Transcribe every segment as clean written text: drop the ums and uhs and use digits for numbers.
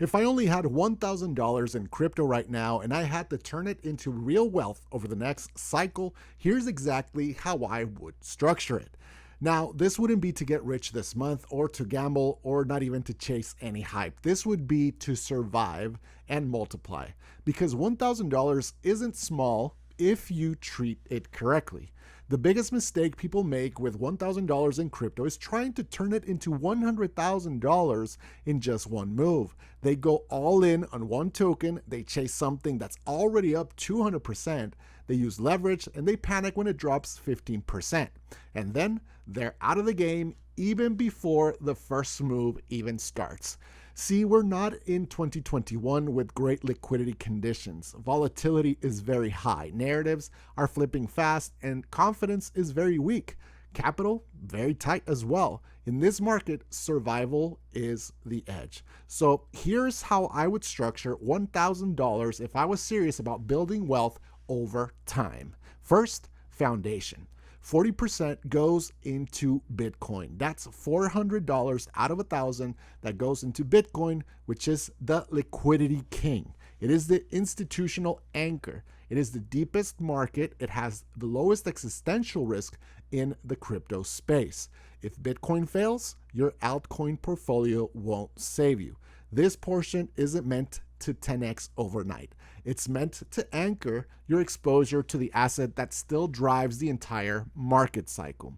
If I only had $1,000 in crypto right now and I had to turn it into real wealth over the next cycle, here's exactly how I would structure it. Now, this wouldn't be to get rich this month or to gamble or not even to chase any hype. This would be to survive and multiply, because $1,000 isn't small if you treat it correctly. The biggest mistake people make with $1,000 in crypto is trying to turn it into $100,000 in just one move. They go all in on one token, they chase something that's already up 200%, they use leverage, and they panic when it drops 15%. And then they're out of the game even before the first move even starts. See, we're not in 2021 with great liquidity conditions. Volatility is very high. Narratives are flipping fast and confidence is very weak. Capital, very tight as well. In this market, survival is the edge. So here's how I would structure $1,000 if I was serious about building wealth over time. First, foundation. 40% goes into Bitcoin. That's $400 out of $1,000 that goes into Bitcoin, which is the liquidity king. It is the institutional anchor. It is the deepest market. It has the lowest existential risk in the crypto space. If Bitcoin fails, your altcoin portfolio won't save you. This portion isn't meant to 10x overnight. It's meant to anchor your exposure to the asset that still drives the entire market cycle.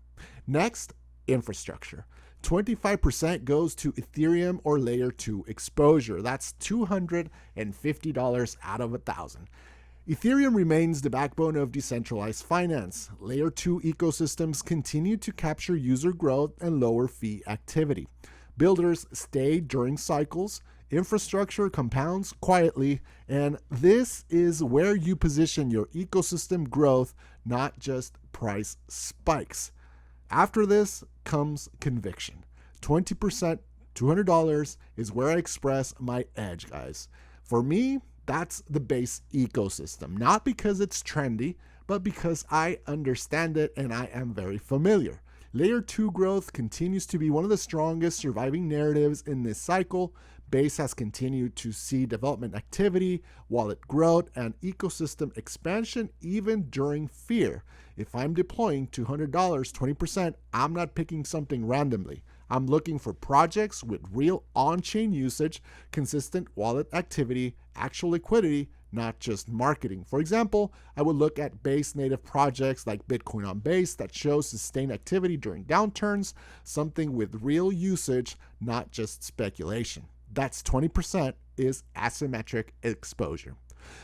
Next, infrastructure. 25% goes to Ethereum or Layer-2 exposure. That's $250 out of $1,000. Ethereum remains the backbone of decentralized finance. Layer-2 ecosystems continue to capture user growth and lower fee activity. Builders stay during cycles. Infrastructure compounds quietly, and this is where you position your ecosystem growth, not just price spikes. After this comes conviction. 20%, $200 is where I express my edge, guys. For me, that's the base ecosystem, not because it's trendy, but because I understand it and I am very familiar. Layer 2 growth continues to be one of the strongest surviving narratives in this cycle. Base has continued to see development activity, wallet growth, and ecosystem expansion even during fear. If I'm deploying $200, 20%, I'm not picking something randomly. I'm looking for projects with real on-chain usage, consistent wallet activity, actual liquidity, not just marketing. For example, I would look at base native projects like Bitcoin on Base that show sustained activity during downturns, something with real usage, not just speculation. That's 20% is asymmetric exposure.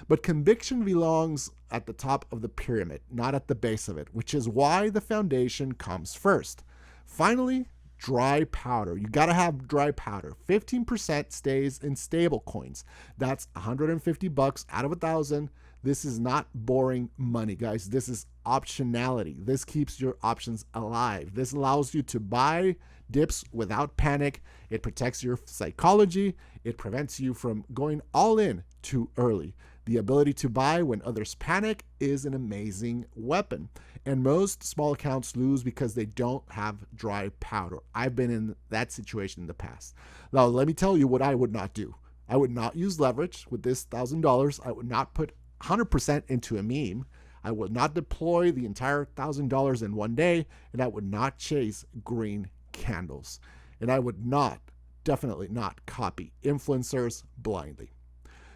But conviction belongs at the top of the pyramid, not at the base of it, which is why the foundation comes first. Finally, dry powder. You got to have dry powder. 15% stays in stablecoins. That's $150 out of $1,000. This is not boring money, guys. This is optionality. This keeps your options alive. This allows you to buy dips without panic. It protects your psychology. It prevents you from going all in too early. The ability to buy when others panic is an amazing weapon. And most small accounts lose because they don't have dry powder. I've been in that situation in the past. Now, let me tell you what I would not do. I would not use leverage with this $1,000. I would not put 100% into a meme. I would not deploy the entire $1,000 in one day, and I would not chase green candles. And I would not, definitely not, copy influencers blindly.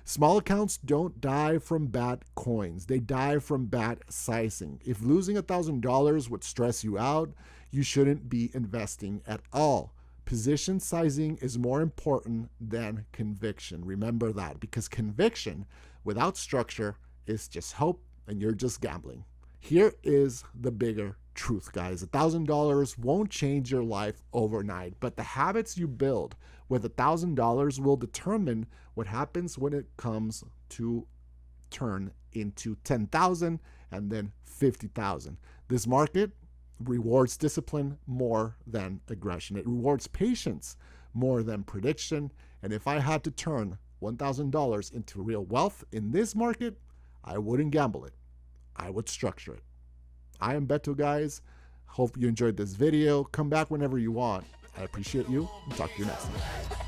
Small accounts don't die from bad coins. They die from bad sizing. If losing $1,000 would stress you out, you shouldn't be investing at all. Position sizing is more important than conviction. Remember that, because conviction without structure is just hope and you're just gambling. Here is the bigger truth, guys. $1,000 won't change your life overnight, but the habits you build with $1,000 will determine what happens when it comes to turn into 10,000 and then 50,000. This market rewards discipline more than aggression. It rewards patience more than prediction. And if I had to turn $1,000 into real wealth in this market, I wouldn't gamble it. I would structure it. I am Beto, guys. Hope you enjoyed this video. Come back whenever you want. I appreciate you and talk to you next time.